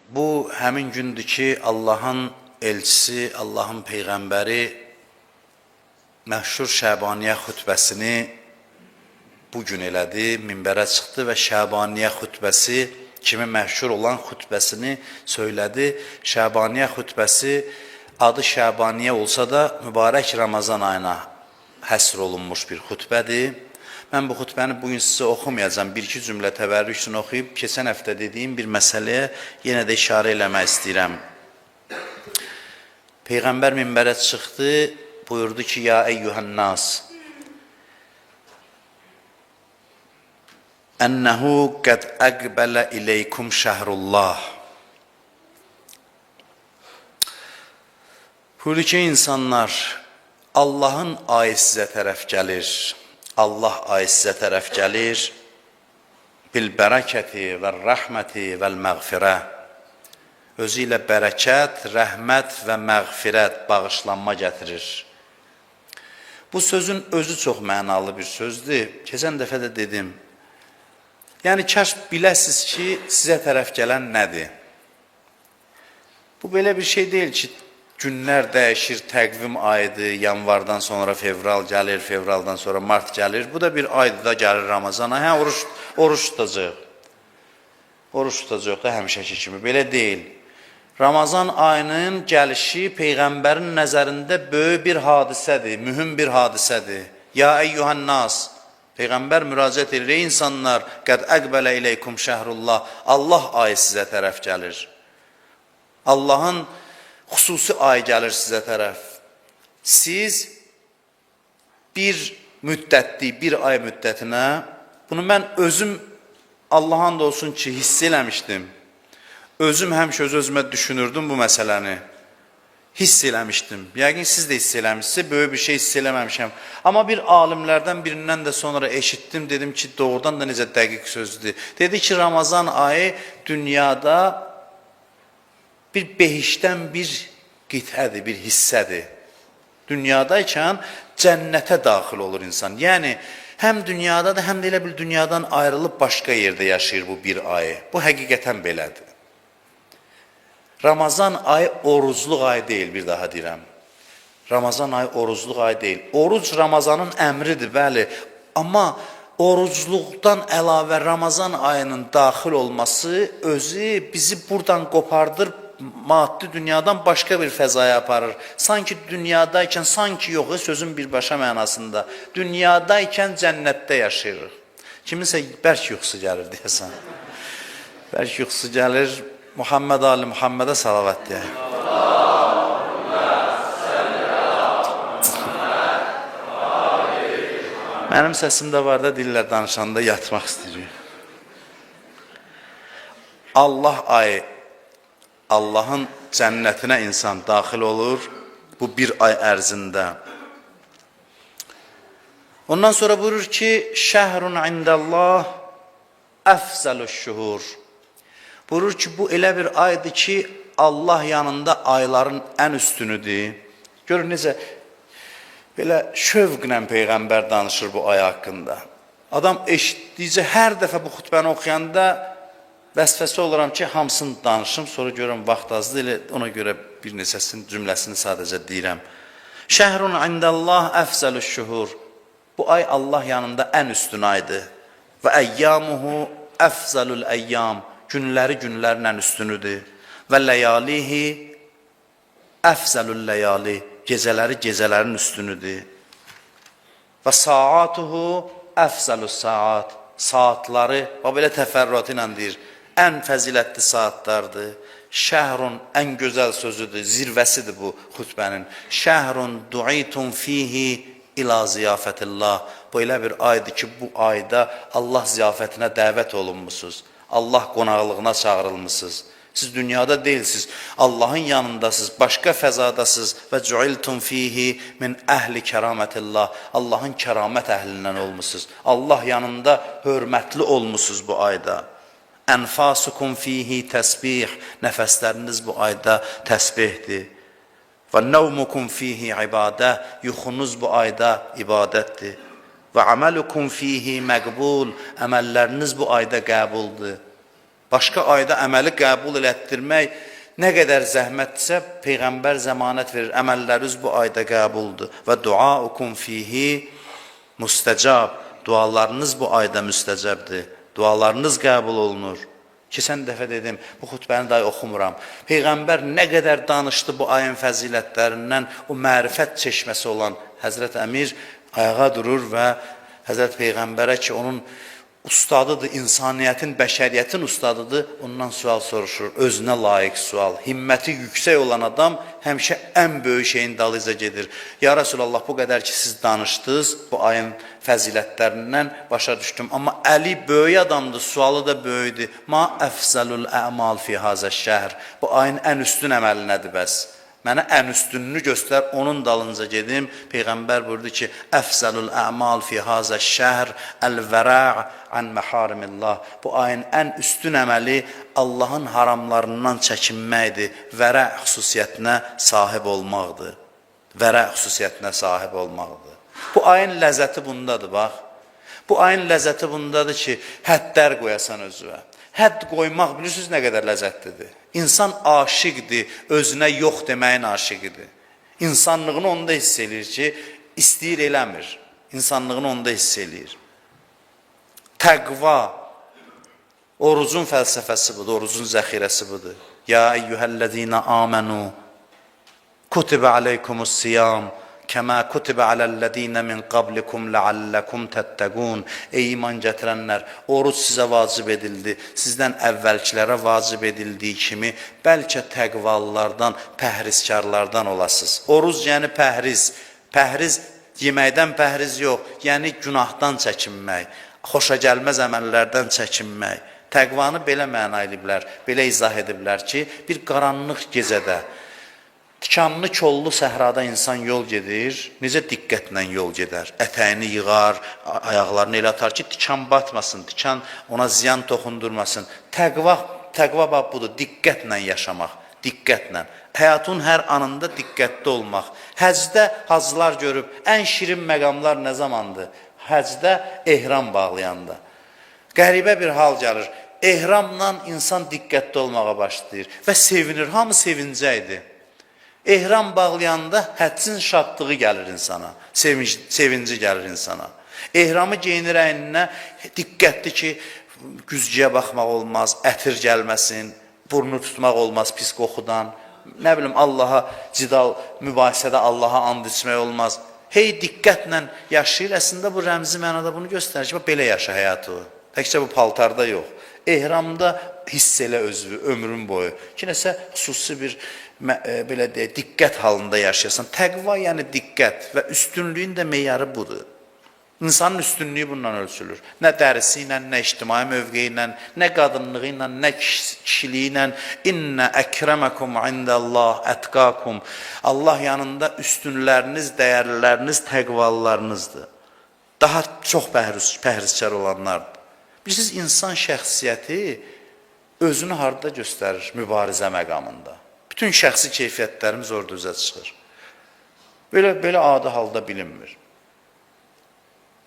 Bu həmin gündür ki, Allahın elçisi, Allahın peyğəmbəri məşhur Şəbaniyə xutbəsini bugün elədi, minbərə çıxdı və Şəbaniyə xutbəsi kimi məşhur olan xutbəsini söylədi. Şəbaniyə xutbəsi adı Şəbaniyə olsa da mübarək Ramazan ayına həsr olunmuş bir xutbədir. Mən bu xutbəni bugün sizə oxumayacağım, bir-iki cümlə təvərrük üçün oxuyub, keçən həftə dediyim bir məsələyə yenə də işarə eləmək istəyirəm. Peyğəmbər minbərə çıxdı, buyurdu ki, ya eyyuhənnas, ənəhu qəd əqbələ iləykum şəhrullah. Buyurdu ki, insanlar, Allahın ayı sizə tərəf gəlir. Allah ayı sizə tərəf gəlir. Bil bərəkəti və rəhməti və məğfirə. Özü ilə bərəkət, rəhmət və məğfirət, bağışlanma gətirir. Bu sözün özü çox mənalı bir sözdür. Keçən dəfə də dedim. Yəni, kəş biləsiz ki, sizə tərəf gələn nədir? Bu belə bir şey deyil ki, günlər dəyişir, təqvim ayıdır, yanvardan sonra fevral gəlir, fevraldan sonra mart gəlir. Bu da bir aydır da gəlir Ramazana. Hə, oruç tutacaq. Oruç tutacaq da həmişəki kimi. Belə deyil. Ramazan ayının gəlişi Peyğəmbərin nəzərində böyük bir hadisədir, mühüm bir hadisədir. Ya eyyuhənnas, Peyğəmbər müraciət edir, ey insanlar, qəd əqbələ iləykum şəhrullah, Allah ayı sizə tərəf gəlir. Allahın xüsusi ay gəlir sizə tərəf. Siz bir müddətli, bir ay müddətinə, bunu mən özüm Allah'a and olsun ki, hiss eləmişdim. Özüm həmişə özümə düşünürdüm bu məsələni. Hiss eləmişdim. Yəqin siz də hiss eləmişsiniz, böyük bir şey hiss eləməmişəm. Amma bir alimlərdən birindən də sonra eşitdim, dedim ki, doğrudan da necə dəqiq sözdür. Dedi ki, Ramazan ayı dünyada bir behişdən bir qitədir, bir hissədir. Dünyadaykən cənnətə daxil olur insan. Yəni, həm dünyadadır, həm də elə bir dünyadan ayrılıb başqa yerdə yaşayır bu bir ayı. Bu həqiqətən belədir. Ramazan ayı orucluq ayı deyil, bir daha deyirəm. Ramazan ayı orucluq ayı deyil. Oruc Ramazanın əmridir, bəli. Amma orucluqdan əlavə Ramazan ayının daxil olması özü bizi buradan qopardır, maddi dünyadan başqa bir fəzaya aparır. Sanki dünyadaykən, sanki yox, sözün birbaşa mənasında. Dünyadaykən cənnətdə yaşayırıq. Kiminsə bərk yuxusu gəlir deyəsən. Bərk yuxusu gəlir. Muhammed Ali Muhammedə salavat deyək. Mənim səsimdə var da dillər danışanda yatmaq istəyir. Allah ayı, Allahın cənnətinə insan daxil olur bu bir ay ərzində. Ondan sonra buyurur ki, şəhrun indəllah əfzəlüş-şuhur. Buyurur ki, bu elə bir aydır ki, Allah yanında ayların ən üstünüdür. Görün necə, belə şövqlə Peyğəmbər danışır bu ay haqqında. Adam eşitdikcə hər dəfə bu xutbəni oxuyanda vəsvəsə oluram ki, hamısını danışım, sonra görürəm vaxt azdır, elə ona görə bir neçəsinin cümləsini sadəcə deyirəm. Şəhrun indəllah əfzəlüş-şuhur. Bu ay Allah yanında ən üstün aydır. Və əyyamuhu əfzəlül əyyam. Günləri günlərin ən üstünüdür. Və ləyalihi əfzəlül ləyali. Gecələri gecələrin üstünüdür. Və saatuhu əfzəlül saat. Saatları, belə təfərrüatı ilə deyir, ən fəzilətli saatlardır. Şəhrun ən gözəl sözüdür, zirvəsidir bu xutbənin. Şəhrun du'itum fihi ila ziyafətillah. Bu elə bir aydır ki, bu ayda Allah ziyafətinə dəvət olunmusunuz. Allah qonaqlığına çağırılmışsınız. Siz dünyada deyilsiniz, Allahın yanındasınız, başqa fəzadasınız. Və cuiltum fihi min əhli kəramətillah. Allahın kəramət əhlindən olmuşsunuz. Allah yanında hörmətli olmuşsunuz bu ayda. Ənfasukum fihi təsbih. Nəfəsləriniz bu ayda təsbihdir. Və nəvmukum fihi ibadə. Yuxunuz bu ayda ibadətdir. Və əməlukum fihi məqbul. Əməlləriniz bu ayda qəbuldur. Başqa ayda əməli qəbul elətdirmək nə qədər zəhmətsə, Peyğəmbər zəmanət verir, əməlləriniz bu ayda qəbuldur. Və duaukum fihi müstəcab, dualarınız bu ayda müstəcəbdir, dualarınız qəbul olunur. Keçən dəfə dedim, bu xutbəni dahi oxumuram. Peyğəmbər nə qədər danışdı bu ayın fəzilətlərindən, o mərifət çeşməsi olan Həzrət Əmir ayağa durur və Həzrət Peyğəmbərə ki, onun ustadıdır, insaniyyətin, bəşəriyyətin ustadıdır, ondan sual soruşur, özünə layiq sual. Himməti yüksək olan adam həmişə ən böyük şeyin dalıyca gedir. Ya Rasulallah, bu qədər ki, siz danışdınız, bu ayın fəzilətlərindən başa düşdüm. Amma Əli böyük adamdır, sualı da böyüdür. Ma əfzəlul əmal fi hazə şəhr. Bu ayın ən üstün əməli nədir bəs? Mənə ən üstününü göstər, onun dalınca gedim. Peyğəmbər buyurdu ki, əfzəlul əmal fi hazə şəhr əl-vəra' an məharimillah. Bu ayın ən üstün əməli Allahın haramlarından çəkinməkdir, vəra' xüsusiyyətinə sahib olmaqdır. Vəra' xüsusiyyətinə sahib olmaqdır. Bu ayın ləzzəti bundadır, bax. Bu ayın ləzzəti bundadır ki, həddlər qoyasan özünə. Hədd qoymaq bilirsiniz nə qədər ləzzətlidir. İnsan aşiqdir, özünə yox deməyin aşiqidir. İnsanlığını onda hiss eləyir ki, istəyir eləmir. İnsanlığını onda hiss eləyir. Təqva, orucun fəlsəfəsi budur, orucun zəxirəsi budur. Ya eyyuhəl-ləzīnə āmenū, kutibə aleykumus siyam, kəmə kutibə aləl-ləzīnə min qablikum ləalləkum təttəqun. Ey iman gətirənlər, oruc sizə vacib edildi, sizdən əvvəlkilərə vacib edildiyi kimi, bəlkə təqvalılardan, pəhrizkarlardan olasınız. Oruc yəni pəhriz, pəhriz yeməkdən pəhriz yox, yəni günahdan çəkinmək, xoşa gəlməz əməllərdən çəkinmək. Təqvanı belə məna ediblər, belə izah ediblər ki, bir qaranlıq gecədə, tikanlı, kollu səhrada insan yol gedir, necə diqqətlə yol gedər, ətəyini yığar, ayaqlarını elə atar ki, tikan batmasın, tikan ona ziyan toxundurmasın. Təqva bax budur, diqqətlə yaşamaq, diqqətlə. Həyatın hər anında diqqətli olmaq. Həcdə hacılar görüb, ən şirin məqamlar nə zamandır? Həcdə ehram bağlayanda. Qəribə bir hal gəlir, ehramla insan diqqətli olmağa başlayır və sevinir, hamı sevincəkdir. Ehram bağlayanda həccin şadlığı gəlir insana, sevinci gəlir insana. Ehramı geyinir əyninə, diqqətli ki, güzgüyə baxmaq olmaz, ətir gəlməsin, burnu tutmaq olmaz pis qoxudan, nə bilim, Allaha cidal, mübahisədə Allaha and içmək olmaz. Hey, diqqətlə yaşayır, əslində bu rəmzi mənada bunu göstərir ki, belə yaşa həyatı. Təkcə bu paltarda yox. Ehramda hiss elə özünü, ömrün boyu. Ki, nəsə xüsusi bir belə deyək, diqqət halında yaşayasan. Təqva yəni diqqət və üstünlüyün də meyarı budur. İnsanın üstünlüyü bundan ölçülür. Nə dərisi ilə, nə ictimai mövqeyi ilə, nə qadınlığı ilə, nə kişiliyi ilə. İnnə əkrəməkum indəllah ətqakum. Allah yanında üstünləriniz, dəyərliləriniz, təqvalılarınızdır. Daha çox pəhrizkar olanlardır. Bilirsiniz, insan şəxsiyyəti özünü harada göstərir? Mübarizə məqamında. Bütün şəxsi keyfiyyətlərimiz orada üzə çıxır. Belə adi halda bilinmir.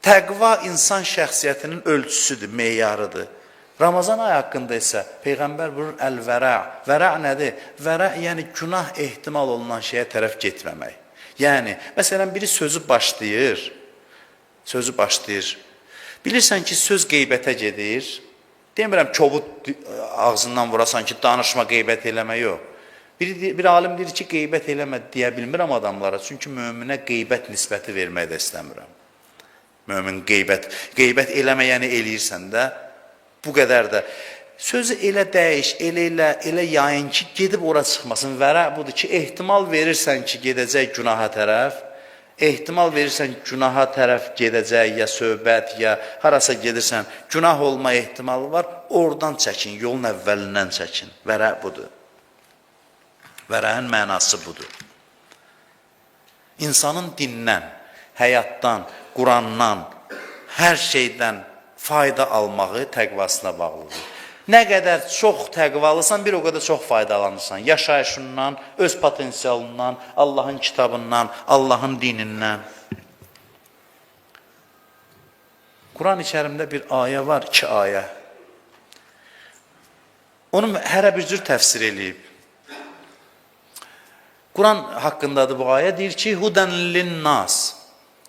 Təqva insan şəxsiyyətinin ölçüsüdür, meyarıdır. Ramazan ayı haqqında isə Peyğəmbər buyurur, əl-vəra'. Vəra' nədir? Vəra' yəni günah ehtimal olunan şeyə tərəf getməmək. Yəni, məsələn, biri sözü başlayır. Bilirsən ki, söz qeybətə gedir. Demirəm, kobud ağzından vurasan ki, danışma, qeybət eləmə, yox. Bir alim deyir ki, qeybət eləmə deyə bilmirəm adamlara, çünki möminə qeybət nisbəti vermək də istəmirəm. Mömin qeybət eləməyəni eləyirsən də, bu qədər də. Sözü elə dəyiş, elə yayın ki, gedib ora çıxmasın. Vəra' budur ki, ehtimal verirsən ki, gedəcək günaha tərəf, ehtimal verirsən günaha tərəf gedəcək, ya söhbət, ya harasa gedirsən, günah olma ehtimalı var, oradan çəkin, yolun əvvəlindən çəkin. Vəra' budur. Vərəhin mənası budur. İnsanın dindən, həyatdan, Qurandan, hər şeydən fayda almağı təqvasına bağlıdır. Nə qədər çox təqvalısan, bir o qədər çox faydalanırsan. Yaşayışından, öz potensialından, Allahın kitabından, Allahın dinindən. Quran-ı Kərimdə bir ayə var, 2 ayə. Onu hərə bir cür təfsir eləyib. Quran haqqındadır bu ayə, deyir ki, Hudən linnas.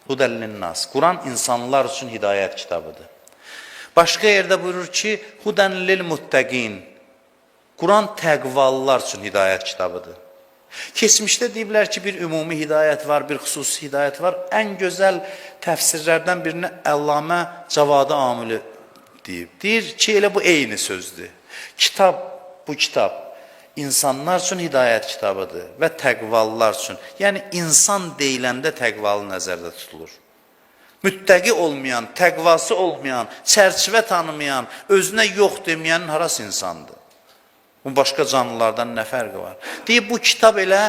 Hudən linnas. Quran insanlar üçün hidayət kitabıdır. Başqa yerdə buyurur ki, Hudən lil muttəqin. Quran təqvalılar üçün hidayət kitabıdır. Keçmişdə deyiblər ki, bir ümumi hidayət var, bir xüsusi hidayət var. Ən gözəl təfsirlərdən birini Əllamə Cavad-ı Amili deyib. Deyir ki, elə bu eyni sözdür. Kitab, bu kitab insanlar üçün hidayət kitabıdır və təqvalılar üçün. Yəni, insan deyiləndə təqvalı nəzərdə tutulur. Müttəqi olmayan, təqvası olmayan, çərçivə tanımayan, özünə yox deməyənin harası insandır? Bu başqa canlılardan nə fərqi var? Deyib, bu kitab elə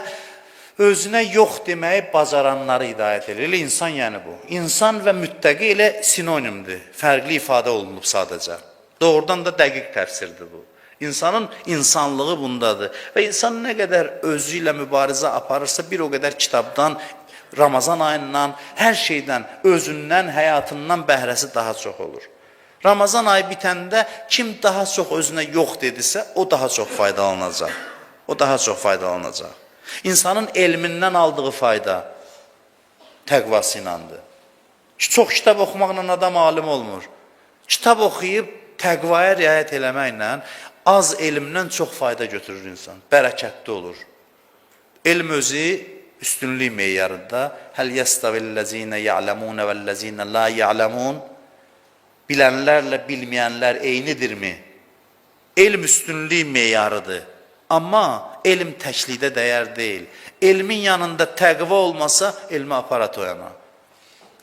özünə yox deməyi bacaranları hidayət edir. Elə insan yəni bu. İnsan və müttəqi elə sinonimdir. Fərqli ifadə olunub sadəcə. Doğrudan da dəqiq təfsirdir bu. İnsanın insanlığı bundadır. Və insan nə qədər özü ilə mübarizə aparırsa, bir o qədər kitabdan, Ramazan ayından, hər şeydən, özündən, həyatından bəhrəsi daha çox olur. Ramazan ayı bitəndə kim daha çox özünə yox dedisə, o daha çox faydalanacaq. O daha çox faydalanacaq. İnsanın elmindən aldığı fayda təqvası ilandır. Çox kitab oxumaqla adam alim olmur. Kitab oxuyub təqvaya riayət eləməklə az elmdən çox fayda götürür insan. Bərəkətli olur. Elm özü üstünlük meyarında həl yəstavillezine ya'lemun vellezine la ya'lemun, bilənlərlə bilməyənlər eynidirmi? Elm üstünlük meyarıdır. Amma elm təklikdə dəyər deyil. Elmin yanında təqva olmasa elmi aparat oyana.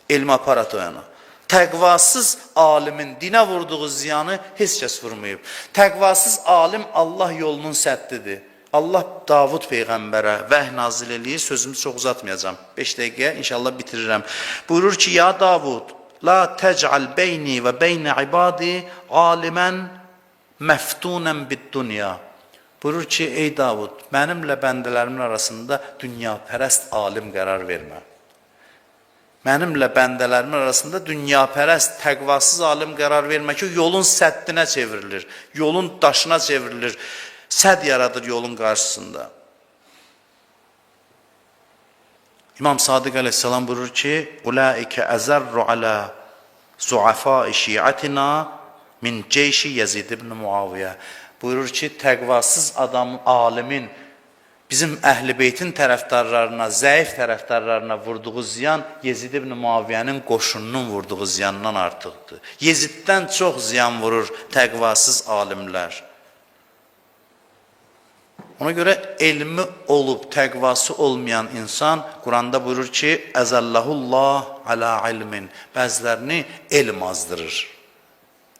Elmi aparat oyana. Təqvasız alimin dinə vurduğu ziyanı heç kəs vurmayıb. Təqvasız alim Allah yolunun səddidir. Allah Davud Peyğəmbərə vəhy nazil eləyir, sözümü çox uzatmayacağım. 5 dəqiqəyə inşallah bitirirəm. Buyurur ki, ya Davud, la tec'al beyni və beynə ibadi alimən məftunən bid-dünya. Buyurur ki, ey Davud, mənimlə bəndələrimin arasında dünyapərəst alim qərar vermə. Mənimlə bəndələrimin arasında dünyapərəst, təqvasız alim qərar vermə ki, yolun səddinə çevrilir, yolun daşına çevrilir, sədd yaradır yolun qarşısında. İmam Sadiq əleyhissalam buyurur ki, Ulaikə əzərru alə zuafai şiatina min ceyşi Yezid ibn Muaviyyə. Buyurur ki, təqvasız adamın, alimin, bizim Əhl-i Beytin tərəfdarlarına, zəif tərəfdarlarına vurduğu ziyan Yezid ibn Muaviyyənin qoşununun vurduğu ziyandan artıqdır. Yeziddən çox ziyan vurur təqvasız alimlər. Ona görə elmi olub, təqvası olmayan insan, Quranda buyurur ki, əzəlləhullah alə ilmin, bəzilərini elm azdırır.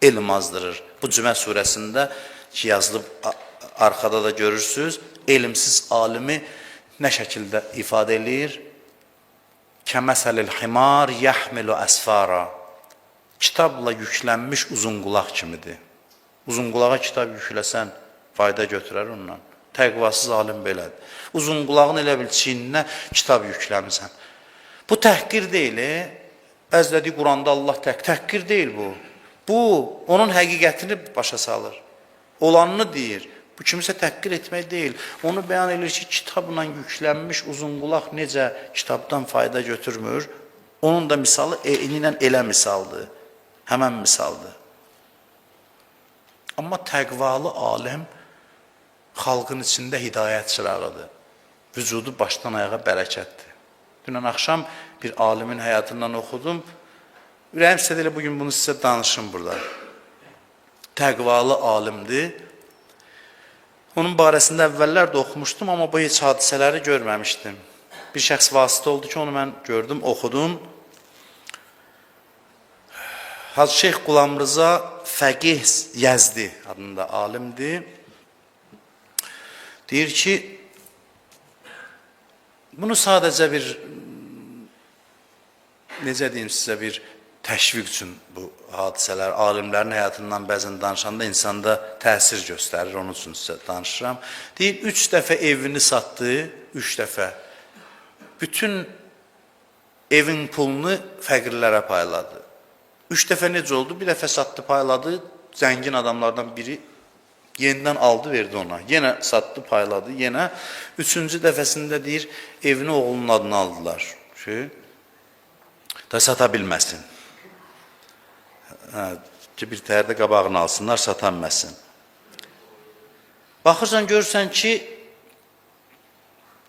Elm azdırır. Bu Cümə surəsində ki, yazılıb arxada da görürsünüz, elmsiz alimi nə şəkildə ifadə edir? Kəməsəlil himar yəhmilu əsfara. Kitabla yüklənmiş uzunqulaq kimidir. Uzunqulağa kitab yükləsən, fayda götürər ondan. Təqvasız alim belədir. Uzunqulağın elə bil çiyninə kitab yükləmirsən. Bu təhqir deyil, bəzlədiyi Quranda Allah təhqir deyil bu. Bu, onun həqiqətini başa salır. Olanını deyir. Bu kimsə təhqir etmək deyil. Onu bəyan edir ki, kitabla yüklənmiş uzunqulaq necə kitabdan fayda götürmür. Onun da misalı eynilə elə misaldır. Həmən misaldır. Amma təqvalı alim xalqın içində hidayət çırağıdır. Vücudu başdan ayağa bərəkətdir. Dünən axşam bir alimin həyatından oxudum. Ürəyim istədi elə bugün bunu sizə danışım burada. Təqvalı alimdir. Onun barəsində əvvəllər də oxumuşdum, amma bu heç hadisələri görməmişdim. Bir şəxs vasitə oldu ki, onu mən gördüm, oxudum. Hacı Şeyx Qulam Rıza Fəqih Yəzdi adında alimdir. Deyir ki, bunu sadəcə bir, necə deyim sizə, bir təşviq üçün bu hadisələr, alimlərin həyatından bəzən danışanda insanda təsir göstərir, onun üçün sizə danışıram. Deyir, 3 dəfə evini satdı, 3 dəfə. Bütün evin pulunu fəqirlərə payladı. 3 dəfə necə oldu? Bir dəfə satdı, payladı, zəngin adamlardan biri Yenidən aldı, verdi ona. Yenə satdı, payladı. Yenə üçüncü dəfəsində deyir, evini oğlunun adına aldılar. Da sata bilməsin. Bir tərdə qabağını alsınlar, sata bilməsin. Baxırsan, görürsən ki,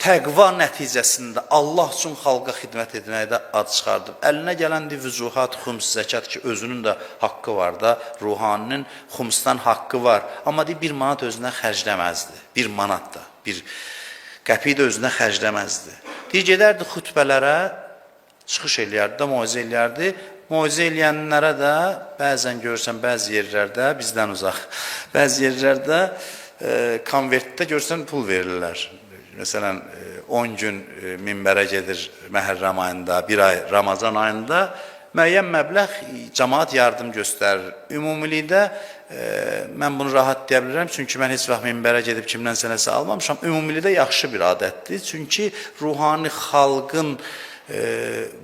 təqva nəticəsində Allah üçün xalqa xidmət etməkdə ad çıxardıb. Əlinə gələn vüzuhat, xums, zəkat ki, özünün də haqqı var da, ruhaninin xumsdan haqqı var. Amma bir manat özünə xərcləməzdi. Bir manat da, bir qəpiyi də özünə xərcləməzdi. Gedərdi xütbələrə, çıxış eləyərdi də, moizə eləyərdi. Moizə eləyənlərə də bəzən görürsən, bəzi yerlərdə, bizdən uzaq, bəzi yerlərdə konvertdə görürsən, pul verirlər. Məsələn, 10 gün minbərə gedir Məhərrəm ayında, bir ay Ramazan ayında müəyyən məbləğ cəmaat yardım göstərir. Ümumilikdə mən bunu rahat deyə bilirəm, çünki mən heç vaxt minbərə gedib kimdən sənəsə almamışam. Ümumilikdə yaxşı bir adətdir, çünki ruhani xalqın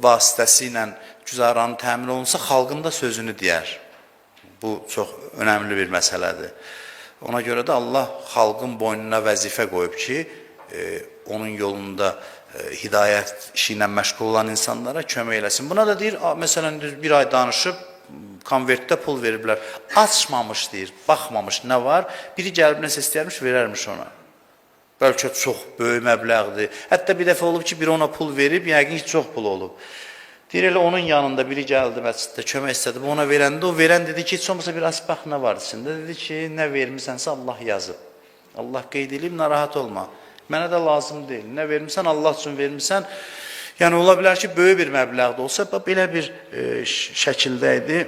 vasitəsilə güzaranı təmin olunsa, xalqın da sözünü deyər. Bu çox önəmli bir məsələdir. Ona görə də Allah xalqın boynuna vəzifə qoyub ki, onun yolunda hidayət işi ilə məşğul olan insanlara kömək eləsin. Buna da deyir, məsələn, bir ay danışıb, konvertdə pul veriblər. Açmamış deyir, baxmamış nə var, biri gəlib nəsə istəyərmiş, verərmiş ona. Bəlkə çox böyük məbləğdir. Hətta bir dəfə olub ki, biri ona pul verib, yəqin ki, çox pul olub. Deyir, elə onun yanında biri gəldi məsciddə, kömək istədi. Ona verəndə, o verən dedi ki, heç olmasa bir asbax nə var içində? Dedi ki, nə vermisənsə Allah yazıb. Allah qeyd edib, narahat olma. Mənə də lazım deyil. Nə vermirsən, Allah üçün vermirsən. Yəni, ola bilər ki, böyük bir məbləğdə olsa, belə bir şəkildə idi,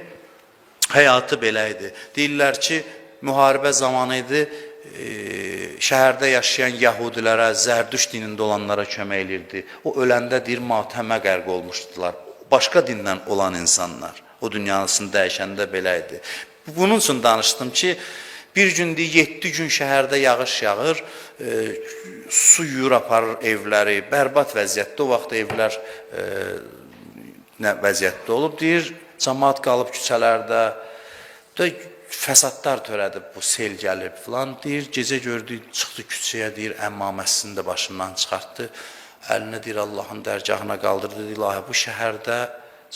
həyatı belə idi. Deyirlər ki, müharibə zamanı idi, şəhərdə yaşayan yahudilərə, zərdüş dinində olanlara kömək edirdi. O öləndə deyir, matəmə qərq olmuşdular. Başqa dindən olan insanlar. O dünyasını dəyişəndə belə idi. Bunun üçün danışdım ki, bir gün deyir, 7 gün şəhərdə yağış yağır, su yuyur aparır evləri, bərbad vəziyyətdə, o vaxt evlər nə vəziyyətdə olub, deyir, cəmaat qalıb küçələrdə, fəsadlar törədib, bu sel gəlib filan, deyir, gecə gördü, çıxdı küçəyə, deyir, əmmaməsini də başından çıxartdı, əlinə deyir, Allahın dərgahına qaldırdı, deyir, ilahi, bu şəhərdə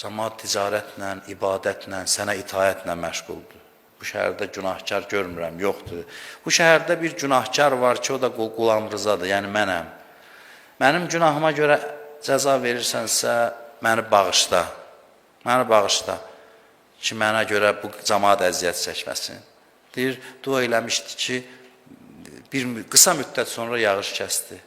cəmaat ticarətlə, ibadətlə, sənə itayətlə məşğuldur. Bu şəhərdə günahkar görmürəm, yoxdur. Bu şəhərdə bir günahkar var ki, o da Qulam Rızadır, yəni mənəm. Mənim günahıma görə cəza verirsənsə, məni bağışla. Məni bağışla ki, mənə görə bu cəmaat əziyyət çəkməsin. Deyir, dua eləmişdi ki, bir qısa müddət sonra yağış kəsdi.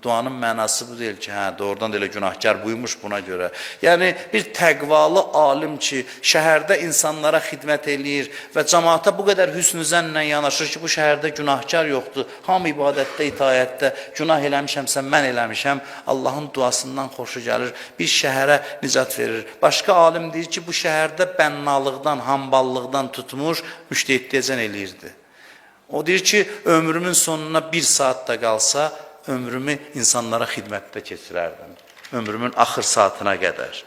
Duanın mənası bu deyil ki, doğrudan da elə günahkar buymuş buna görə. Yəni, bir təqvalı alim ki, şəhərdə insanlara xidmət eləyir və cəmaata bu qədər hüsnü zənnlə yanaşır ki, bu şəhərdə günahkar yoxdur. Hamı ibadətdə, itayətdə, günah eləmişəmsə, mən eləmişəm, Allahın duasından xoşu gəlir, bir şəhərə nicat verir. Başqa alim deyir ki, bu şəhərdə bənnalıqdan, hamballıqdan tutmuş, müştəhidliyəcən eləyirdi. O deyir ki, ömrümün sonuna 1 saat da qalsa, ömrümü insanlara xidmətdə keçirərdim. Ömrümün axır saatına qədər.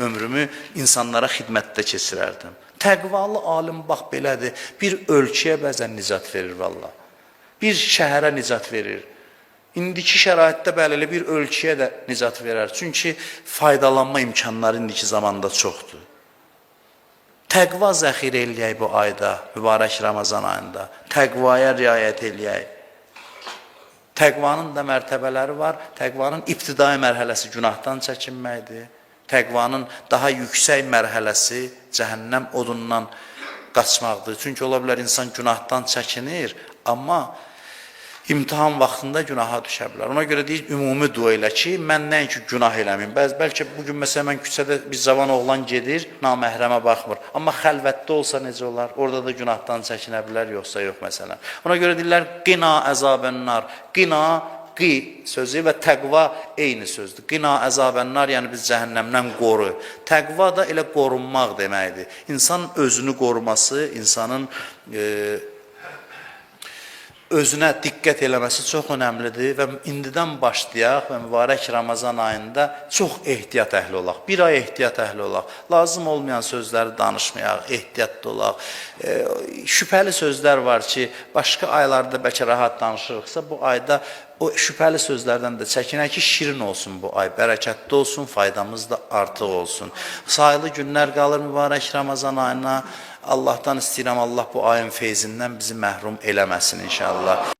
Ömrümü insanlara xidmətdə keçirərdim. Təqvalı alim bax belədir. Bir ölkəyə bəzən nicat verir valla. Bir şəhərə nicat verir. İndiki şəraitdə belə bir ölkəyə də nicat verər. Çünki faydalanma imkanları indiki zamanda çoxdur. Təqva zəxirə eləyək bu ayda, mübarək Ramazan ayında. Təqvaya riayət eləyək. Təqvanın da mərtəbələri var. Təqvanın ibtidai mərhələsi günahdan çəkinməkdir. Təqvanın daha yüksək mərhələsi cəhənnəm odundan qaçmaqdır. Çünki ola bilər insan günahdan çəkinir, amma imtihan vaxtında günaha düşə bilər. Ona görə deyir, ümumi dua elə ki, mən nəinki günah eləməyim. Bəlkə bugün məsələn mən küçədə bir cavan oğlan gedir, naməhrəmə baxmır. Amma xəlvətdə olsa necə olar? Orada da günahdan çəkinə bilər, yoxsa yox məsələn. Ona görə deyirlər, qina əzabənnar. Qina, qi sözü və təqva eyni sözdür. Qina əzabənnar, yəni biz cəhənnəmdən qoru. Təqva da elə qorunmaq deməkdir. İnsanın özünü qoruması, insanın özünə diqqət eləməsi çox önəmlidir və indidən başlayaq və mübarək Ramazan ayında çox ehtiyat əhli olaq. Bir ay ehtiyat əhli olaq. Lazım olmayan sözləri danışmayaq, ehtiyatlı olaq. Şübhəli sözlər var ki, başqa aylarda bəlkə rahat danışırıqsa, bu ayda o şübhəli sözlərdən də çəkinək ki, şirin olsun bu ay, bərəkətli olsun, faydamız da artıq olsun. Sayılı günlər qalır mübarək Ramazan ayına. Allahdan istəyirəm, Allah bu ayın feyzindən bizi məhrum eləməsin inşallah.